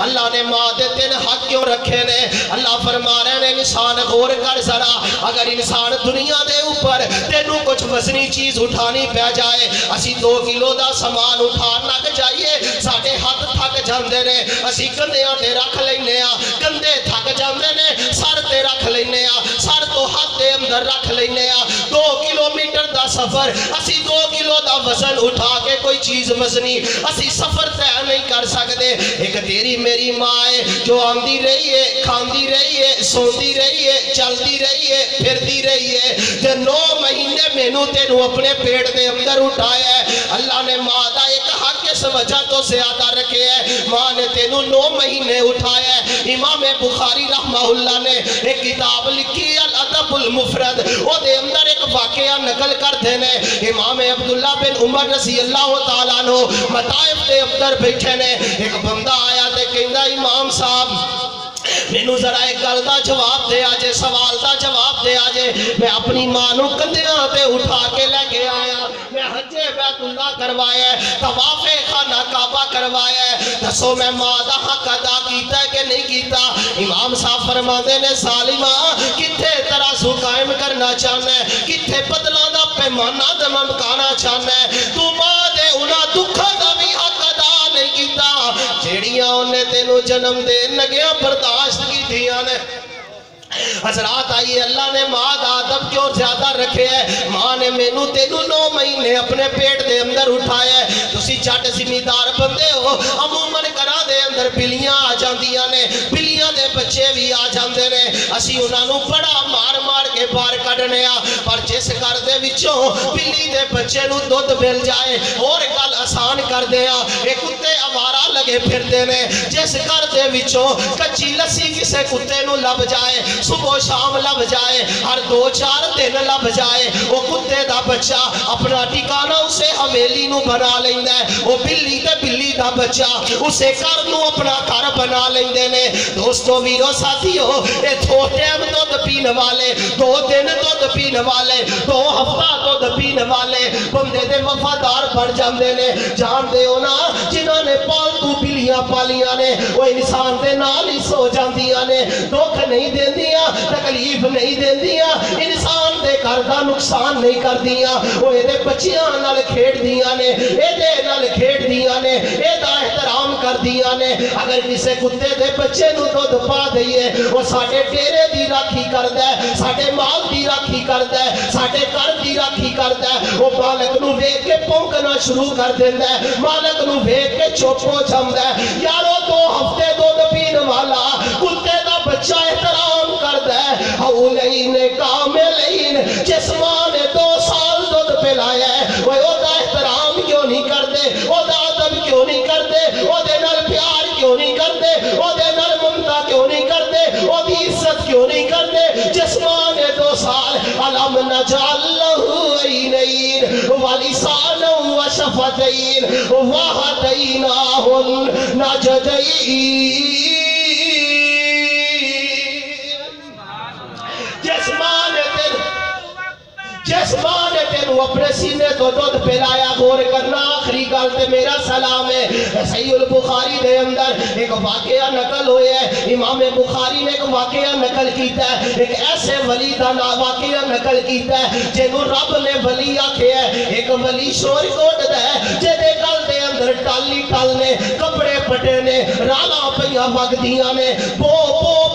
اللہ نے ماں دے 3 حق کیوں رکھے نے؟ اللہ فرما رہے نے انسان غور کر ذرا، اگر انسان دنیا دے اوپر تینوں کچھ وزنی چیز اٹھانی پہ جائے، اسی 2 کلو دا سامان اٹھان لگ جائیے ساڑھے ہاتھ تھک جاندے نے، اسی کندھیاں تے رکھ لینے آ، کندھے تھک جاندے نے، سر تے رکھ لینے آ، سر تو ہاتھ دے اندر رکھ لینے آ، 2 کلومیٹر دا سفر اسی 2 کلو دا وزن اٹھا کے کوئی چیز وزنی اسی سفر طے نہیں کر سکتے۔ ایک تیری میری ماں ہے جو آندی رہی ہے، کھاندی رہی ہے، سوندی رہی ہے، چلدی رہی ہے، پھردی رہی ہے، جو 9 مہینے مینوں تینوں اپنے پیٹ دے اندر اٹھایا ہے۔ اللہ نے ماں دا ایک حق اس وجہ تو زیادہ رکھے ہے، ماں نے تینوں 9 مہینے اٹھایا ہے۔ امام بخاری رحمہ اللہ نے ایک کتاب لکھی الادب المفرد، وہ دے اندر ایک واقعہ نقل کر دینے، امام عبداللہ بن عمر رضی اللہ تعالیٰ عنہ مطائف دے اندر بیٹھے نے، ایک بندہ آیا تے کہندا امام صاحب مینوں ذرا ایک گل دا جواب دے آجے، سوال دا جواب دے آجے، میں اپنی ماں نوں کندھیاں تے اٹھا کے لے کے آیا، میں حج بیت اللہ کروایا ہے، طواف خانہ کعبہ کروایا ہے، دسو میں ماں دا حق ادا کیتا ہے کہ نہیں کیتا؟ امام صاحب فرماندے نے ظالما کتھے ترازو قائم کرنا چاہنا ہے، کتھے بدلاں دا پیمانہ دمکانا چاہنا ہے، تو ماں دے انہاں دکھاں دا بھی حق ادا نہیں کیتا جیڑیاں انہیں تینوں جنم دے نگیاں برداشت کی دیا نے۔ حضرات آئیے اللہ نے ماں دا ادب کیوں زیادہ رکھے ہے؟ ماں نے مینوں تینوں 9 مہینے اپنے پیٹ دے اندر اٹھایا ہے، تسی جٹ زمیندار بندے ہو، عموماً گھراں دے اندر بلیاں آ جاندیاں نے، بلیاں دے بچے بھی آ جاندے نے، اسی انہاں نوں بڑا مار مار کے باہر کڈنے آ، پر جس گھر دے وچوں بلی دے بچے نوں دودھ مل جائے اور گل آسان کر دے آ، اے کتے آوارہ لگے پھر دے نے، جس گھر دے وچوں کچی لسی کسے کتے نوں لب جائے، صبح شام لب جائے، ہر 2-4 دن لب جائے، وہ کتے دا بچہ اپنا ٹھکانہ اسے حویلی نو بنا لیندے ہے، وہ بلی تے بلی دا بچہ اسے گھر نو اپنا گھر بنا لیندے نے۔ دوستو ویرو ساتھیو، اے 2 ٹائم دودھ پین والے، 2 دن دودھ پین والے، 2 ہفتہ دودھ پین والے بندے دے وفادار بڑھ جاندے نے۔ جان دے ہو نا جنہاں نے پالتو بلیاں پالیاں نے وہ انسان دے نال ہی سو جاندیاں نے، دکھ نہیں دیندیاں، تکلیف نہیں دیندیاں، انسان دے گھر دا نقصان نہیں کر دیاں، وہ اے دے بچیاں نال کھیڑ دیاں نے، اے دے نال کھیڑ دیاں نے، اے دا احترام کر دیاں نے۔ اگر کسے کتے دے بچے نو دودھ پا دئیے وہ ساڑھے ڈیرے دی راکھی کردہ ہے، ساڑھے مال دی راکھی کردہ ہے، ساڑھے گھر دی راکھی کردہ ہے، وہ مالک نو ویکھ کے پونکنا شروع کر دیندہ ہے، مالک نو ویکھ کے چپ ہو جاندہ ہے۔ یارو 2 ہفتے دودھ پین والا کتے دا بچہ احترام کردہ ہے، حولین کاملین، جس ماں نے 2 سال دودھ پلایا ہے وہ دا احترام کیوں نہیں کردے، وہ دا ادب کیوں نہیں کردے، وہ دے نال پیار کیوں نہیں کردے، وہ دے نال ممتا کیوں نہیں کردے، وہ دی عزت کیوں نہیں کردے؟ جس ماں نے 2 سال علم نجعل لہو عینین ولسانا وشفتین وہدیناہ النجدین، جس ماں نے تینوں اپنے سینے تو دودھ پلایا، غور کرنا آخری گل تے میرا سلام ہے۔ صحیح البخاری دے اندر ایک واقعہ نقل ہوئے ہے، امام بخاری نے ایک واقعہ نقل کیتا ہے، ایک ایسے ولی دا واقعہ نقل کیتا ہے جنہوں رب نے ولی آکھے ہے۔ ایک ولی شور کوٹ دا ہے جدے گل دے اندر ٹالی ٹال نے، کپڑے پٹے نے، رالا پہیاں وگ دیاں نے، بو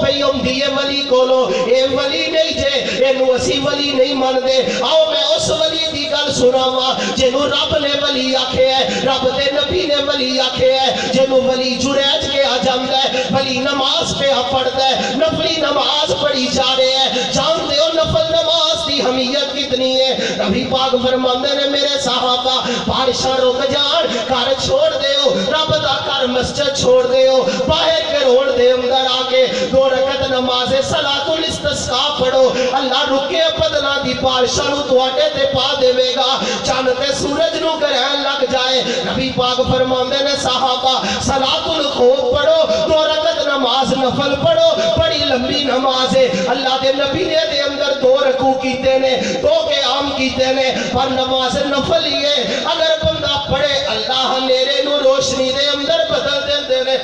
پہی ہم دیئے ولی کولو، اے ولی نہیں جے، اے نو اسی ولی نہیں مان دے۔ آؤ میں اس ولی دی گل سناواں جنہوں رب نے ولی آکھے ہے، رب دے نبی نے ولی آکھے ہے، جنہوں ولی جریج کے آ جاندہ ہے، ولی نماز پہ پڑھتا ہے، نفلی نماز پڑھی جا رہے ہیں۔ جان دے ہو نفل نماز دی اہمیت کتنی ہے؟ نبی پاک فرماندے نے میرے صحابہ بارشاں رک جان، گھر چھوڑ دے ہو، رب دا گھر مسجد چھوڑ دے ہو، باہر کے روڑ دے اندر آکے 2 رکعت نماز صلاۃ الاستسقاء پڑھو، اللہ رکے بدلا دی بارشاں نو تواڈے تے پا دے گا، چاند تے سورج نو گرہن لگ جائے۔ نبی پاک فرماندے نے صحابہ صلاۃ الخوف پڑھو، 2 رکعت نماز نفل پڑھو، بڑی لمبی نماز ہے، اللہ دے نبی نے دے اندر 2 رکوع کیتے نے، 2 قیام کیتے نے، پر نماز نفل ہی ہے، اگر بندہ پڑھے اللہ نیرے نو روشنی دے اندر بدل دیندے نے۔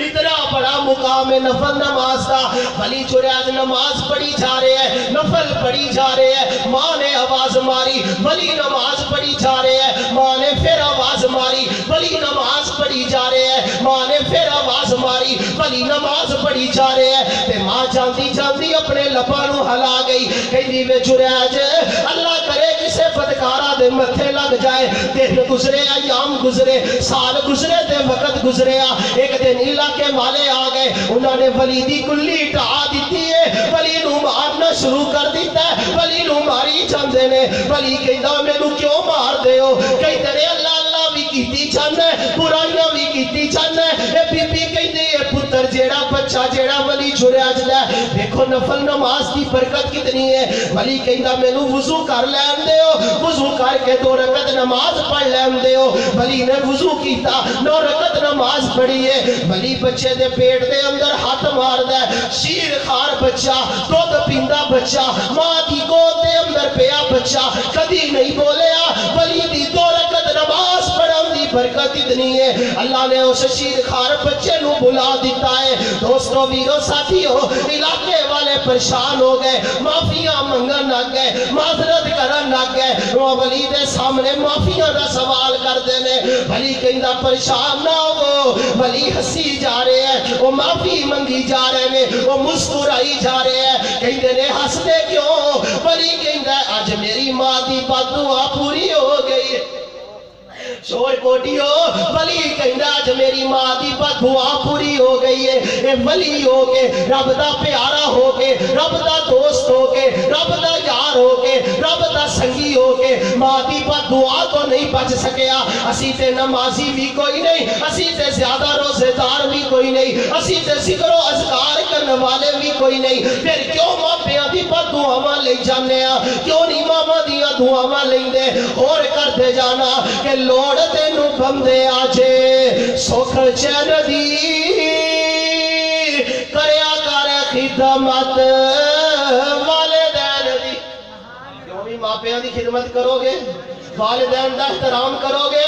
اتنا بڑا مقام ہے نفل نماز کا. ولی جریج نماز پڑھی جا رہے ہیں, نفل پڑھی جا رہے ہیں, ماں نے آواز ماری, ولی نماز پڑھی جا رہے ہیں, ماں نے پھر آواز ماری, ولی نماز پڑھی جا رہے ہیں, ماں نے پھر آواز ماری, ولی نماز پڑھی جا رہے ہیں. تے ماں جاندی جاندی اپنے لباں نو ہلا گئی, کہندی وے جریج اللہ کرے کسے بدکارا دے متھے لگ جائے. دن گزرے, ایام گزرے, سال گزرے تے وقت گزریا. ایک دن علاقے والے آ گئے, انہوں نے ولی دی کلی ٹھا دیتی ہے, ولی نو مارنا شروع کر دیتا ہے, ولی نو ماری جاندے نے. ولی کہندا مینوں کیوں مار دے ہو؟ کہندے نے اللہ اللہ بھی کیتی چاہنا ہے, برائیاں بھی کیتی چاہنا ہے. اے بی بی کہندی اے پتر جیڑا بچہ جیڑا ولی جریج دا ہے, دیکھو نفل نماز دی برکت کتنی ہے. ولی کہندا مینوں وضو کر لین دے ہو, وضو کر کے 2 رکعت نماز پڑھ لین دے ہو. ولی نے وضو کیتا, 9 رکعت نماز پڑھی ہے. ولی بچے دے پیٹ دے اندر ہاتھ ماردا ہے, شیر خار بچہ, دودھ پیندا بچہ, ماں دی گود دے اندر پیا بچہ, کدی نہیں بولیا. ولی دی 2 رکعت نماز پڑھن دی برکت اتنی ہے, اللہ نے اس شیر خار بچے نو بلا دیتا ہے. دوستو ویرو ساتھیو, علاقے والے پریشان ہو گئے, معافیاں منگن لگ گئے, معذرت کرن لگ گئے. ولی دے سامنے معافیاں دا سوال کر دینے. ولی کہندا پریشان نہ ہو, ولی ہسی جا رہے ہیں, وہ معافی منگی جا رہے ہیں, وہ مسکرائی جا رہے ہیں. کہندے نے ہس دے کیوں؟ ولی کہندا اج میری ماں دی بد دعا پوری ہو گئی. شور کوٹیو, ولی کہندا اج میری ماں دی بد دعا پوری ہو گئی ہے. اے ولی ہو کے, رب دا پیارا ہو کے, رب دا دوست ہو کے, رب دا یار ہو کے, رب دا سنگی ہو کے ماں دی بد دعا تو نہیں بچ سکیا. اسی تے نمازی بھی کوئی نہیں, اسی تے زیادہ روزے دار بھی کوئی نہیں, اسی تے ذکر و اذکار کرنے والے بھی کوئی نہیں. پھر کیوں ماپیاں دی بد دعاواں لے جانے آ؟ کیوں نہیں ماما دیاں دعاواں لیندے؟ اور کردے جانا کہ لوڑ تینوں بندے آجے سکھ چین دی, کریا کر خدمت والدین دی. کیوں بھی ماں پیاں دی خدمت کرو گے, والدین دا احترام کرو گے,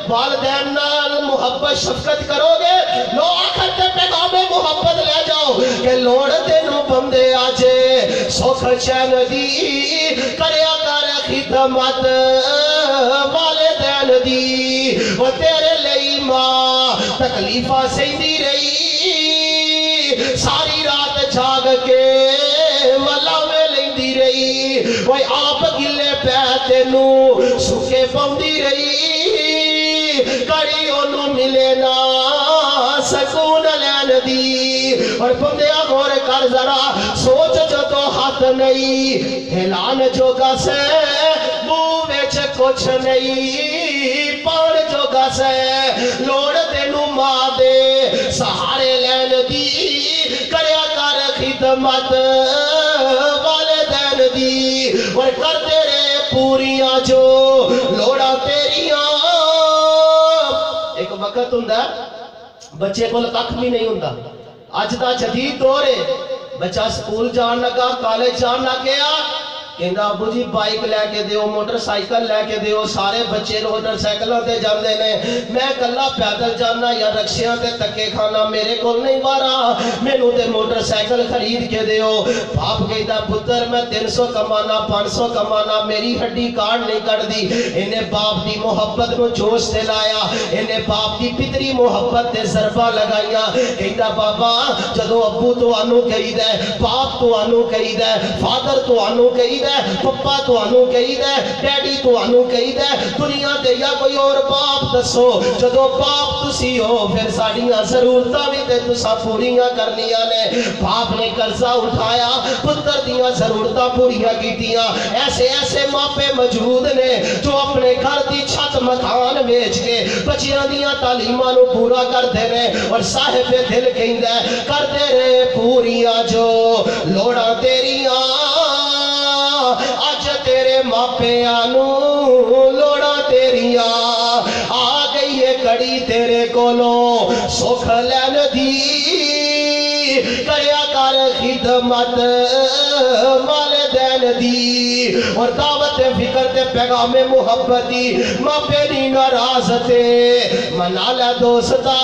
والدین نال محبت شفقت کرو گے, لو آخر تے پیغام محبت لے جاؤ کہ لوڑ تینوں بندے آجے سکھ چین دی, کریا کر خدمت والدین دی. وہ تیرے لئی ماں تکلیفہ سہندی رہی, ساری رات جاگ کے ملاوے لیندی رہی. وہ آپ گلے پہ تینوں سکے پاؤندی رہی, کڑی انہوں ملے نا سکون لین دی. اور بندیا غور کر ذرا, سوچ جو تو ہاتھ نہیں ہلان جوگا سے, منہ وچ کچھ نہیں پان جوگا سے. لوڑ تینوں ماں دے سہارے لین دی, کریا کر خدمت والدین دی. اور کر تیرے پوریاں جو لوڑا تیریاں. ایک وقت ہوندا بچے کول کھ بھی نہیں ہوندا. اج دا جدید دور ہے, بچہ سکول جان لگا, کالج جان لگ گیا, کہندا ابو جی بائک لے کے دیو, موٹر سائیکل لے کے دیو. سارے بچے موٹر سائیکلاں تے جاندے نے, میں کلا پیدل جانا یا رکشیاں تے تکے کھانا, میرے کول نہیں وارا, مینوں تے موٹر سائیکل خرید کے دیو. باپ کہندا پتر میں 300 کمانا 500 کمانا, میری ہڈی کاٹ نہیں کٹدی. انہیں باپ دی محبت نو جوش تے لایا, انہیں باپ دی پتری محبت تے ضربہ لگائیاں. کہندا بابا جدو ابو تانوں کہیدا ہے, باپ تانوں کہیدا ہے, فادر تانوں کہیدا ہے, پپا تو انو کہیدا ہے, ڈیڈی تو انو کہیدا ہے, دنیا تے یا کوئی اور باپ دسو. جدو باپ تسی ہو پھر ساڈیاں ضرورتاں وی تے تساں پوریاں کرنیاں نے. باپ نے قرضہ اٹھایا, پتر دیاں ضرورتاں پوریاں کیتیاں. ایسے ایسے ماپے موجود نے جو اپنے گھر دی چھت مکان ویچ کے بچیاں دیاں تعلیماں نو پورا کردے نے. اور صاحب دل کہندا ہے کر دے رے پوریاں جو لوڑاں تیریاں, آج تیرے ماپیاں نو لوڑا تیریاں. آ گئی ہے کڑی تیرے کولوں سکھ لین دی, کریا کر خدمت والدین دی. اور دعوت تے فکر تے پیغام محبتی ماں پیری ناراض تے منا لے دوستا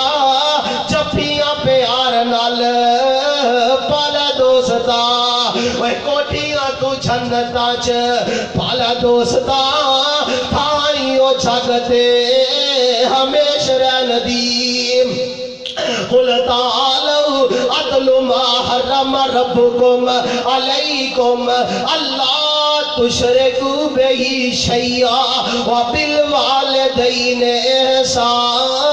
جفیاں پیار نال پالا دوستا وہ کوٹھیاں تو جنتاں چ پالا دوستا تھائیوں جھگتے ہمیش رہن دی قل تعالوا اتل ما حرم ربکم علیکم اللہ تشرکوا بہ شیئا وبالوالدین احسانا